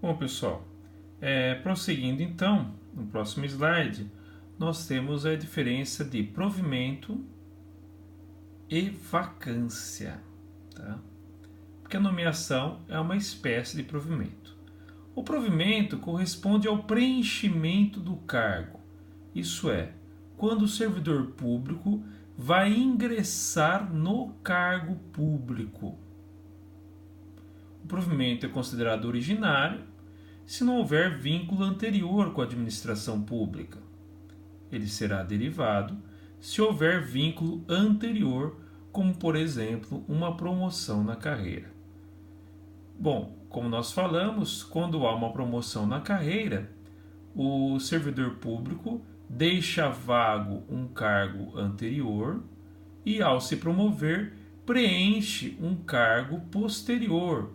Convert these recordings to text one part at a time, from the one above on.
Bom, pessoal, prosseguindo então, no próximo slide, nós temos a diferença de provimento e vacância, tá? Porque a nomeação é uma espécie de provimento. O provimento corresponde ao preenchimento do cargo, isso é, quando o servidor público vai ingressar no cargo público. O provimento é considerado originário se não houver vínculo anterior com a administração pública. Ele será derivado se houver vínculo anterior, como por exemplo uma promoção na carreira. Bom, como nós falamos, quando há uma promoção na carreira, o servidor público deixa vago um cargo anterior e, ao se promover, preenche um cargo posterior,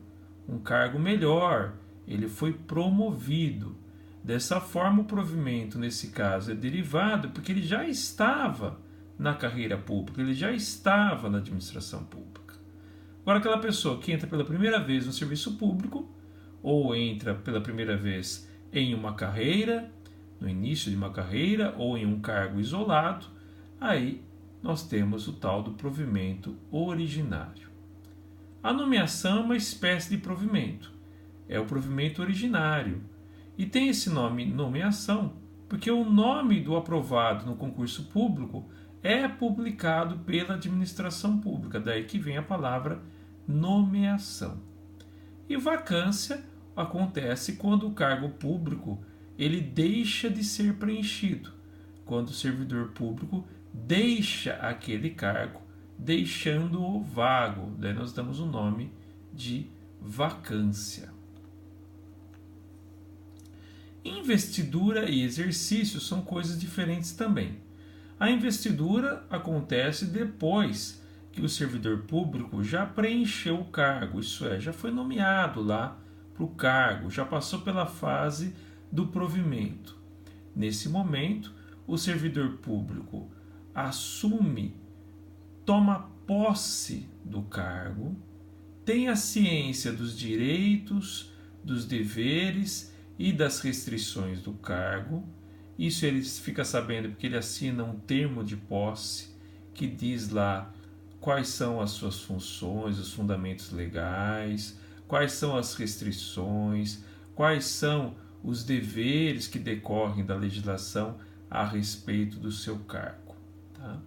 um cargo melhor. Ele foi promovido. Dessa forma, o provimento, nesse caso, é derivado porque ele já estava na carreira pública, ele já estava na administração pública. Agora, aquela pessoa que entra pela primeira vez no serviço público, ou entra pela primeira vez em uma carreira, no início de uma carreira, ou em um cargo isolado, aí nós temos o tal do provimento originário. A nomeação é uma espécie de provimento, é o provimento originário, e tem esse nome nomeação porque o nome do aprovado no concurso público é publicado pela administração pública, daí que vem a palavra nomeação. E vacância acontece quando o cargo público ele deixa de ser preenchido, quando o servidor público deixa aquele cargo, deixando-o vago. Daí nós damos o nome de vacância. Investidura e exercício são coisas diferentes também. A investidura acontece depois que o servidor público já preencheu o cargo, isso é, já foi nomeado lá para o cargo, já passou pela fase do provimento. Nesse momento, o servidor público assume, toma posse do cargo, tem a ciência dos direitos, dos deveres e das restrições do cargo. Isso ele fica sabendo porque ele assina um termo de posse que diz lá quais são as suas funções, os fundamentos legais, quais são as restrições, quais são os deveres que decorrem da legislação a respeito do seu cargo. Tá?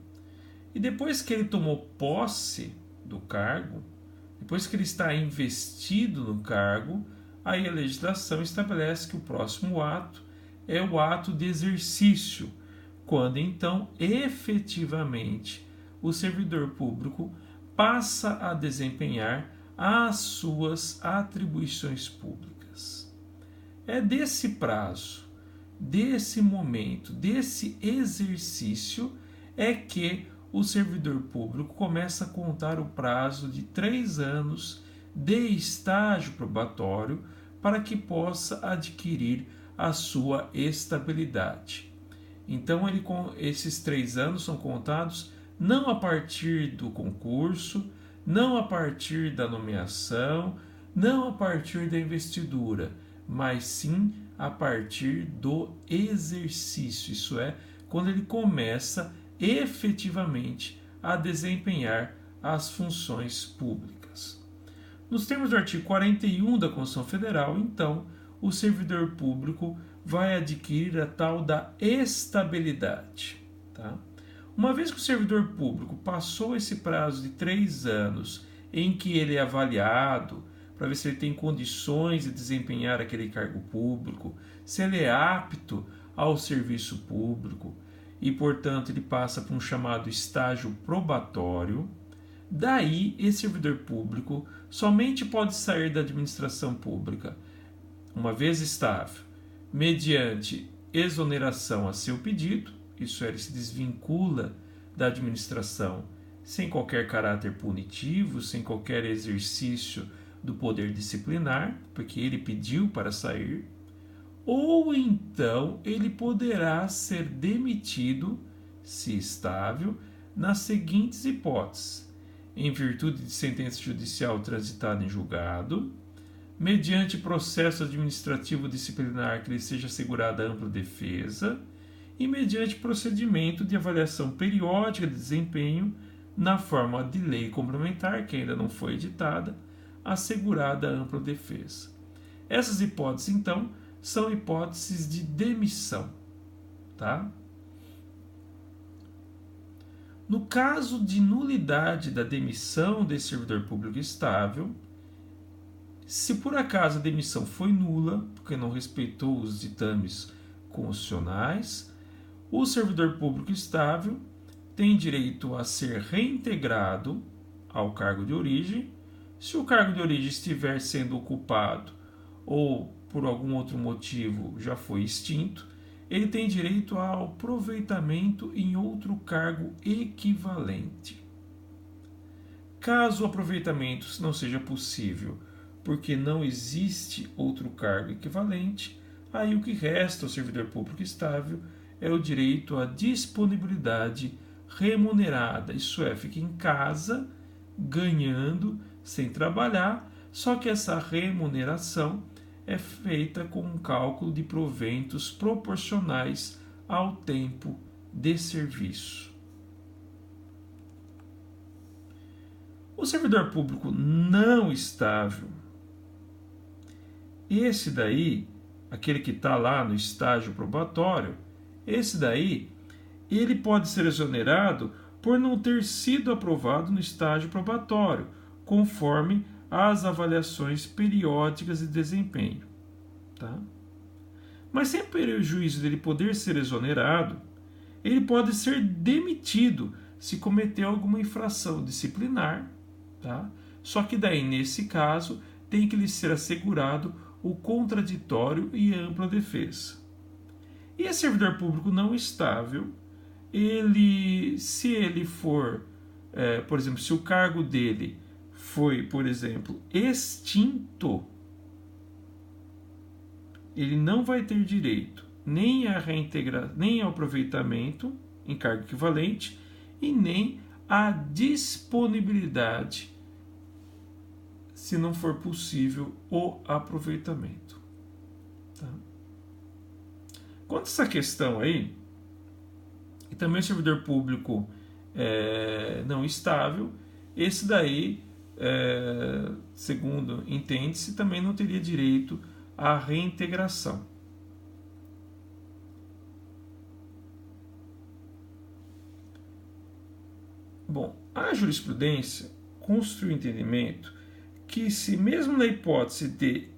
E depois que ele tomou posse do cargo, depois que ele está investido no cargo, aí a legislação estabelece que o próximo ato é o ato de exercício, quando então efetivamente o servidor público passa a desempenhar as suas atribuições públicas. É desse prazo, desse momento, desse exercício, é que o servidor público começa a contar o prazo de 3 anos de estágio probatório para que possa adquirir a sua estabilidade. Então, esses 3 anos são contados não a partir do concurso, não a partir da nomeação, não a partir da investidura, mas sim a partir do exercício, isso é, quando ele começa efetivamente a desempenhar as funções públicas. Nos termos do artigo 41 da Constituição Federal, então, o servidor público vai adquirir a tal da estabilidade. Tá? Uma vez que o servidor público passou esse prazo de 3 anos em que ele é avaliado para ver se ele tem condições de desempenhar aquele cargo público, se ele é apto ao serviço público e, portanto, ele passa por um chamado estágio probatório, daí esse servidor público somente pode sair da administração pública, uma vez estável, mediante exoneração a seu pedido, isso é, ele se desvincula da administração sem qualquer caráter punitivo, sem qualquer exercício do poder disciplinar, porque ele pediu para sair, ou então ele poderá ser demitido, se estável, nas seguintes hipóteses: em virtude de sentença judicial transitada em julgado, mediante processo administrativo disciplinar que lhe seja assegurada ampla defesa e mediante procedimento de avaliação periódica de desempenho na forma de lei complementar, que ainda não foi editada, assegurada ampla defesa. Essas hipóteses, então, são hipóteses de demissão, tá? No caso de nulidade da demissão desse servidor público estável, se por acaso a demissão foi nula, porque não respeitou os ditames constitucionais, o servidor público estável tem direito a ser reintegrado ao cargo de origem. Se o cargo de origem estiver sendo ocupado ou por algum outro motivo já foi extinto, ele tem direito ao aproveitamento em outro cargo equivalente. Caso o aproveitamento não seja possível porque não existe outro cargo equivalente, aí o que resta ao servidor público estável é o direito à disponibilidade remunerada, isso é, fica em casa ganhando sem trabalhar, só que essa remuneração é feita com um cálculo de proventos proporcionais ao tempo de serviço. O servidor público não estável, esse daí, aquele que está lá no estágio probatório, esse daí, ele pode ser exonerado por não ter sido aprovado no estágio probatório, conforme as avaliações periódicas de desempenho. Tá? Mas sem prejuízo dele poder ser exonerado, ele pode ser demitido se cometer alguma infração disciplinar. Tá? Só que daí, nesse caso, tem que lhe ser assegurado o contraditório e ampla defesa. E esse servidor público não estável, se ele for, por exemplo, se o cargo dele foi, por exemplo, extinto, ele não vai ter direito nem a reintegração, nem ao aproveitamento em cargo equivalente e nem à disponibilidade, se não for possível o aproveitamento. Tá? Quanto a essa questão aí, e também o servidor público não estável, esse daí, segundo entende-se, também não teria direito à reintegração. Bom, a jurisprudência construiu o entendimento que, se mesmo na hipótese de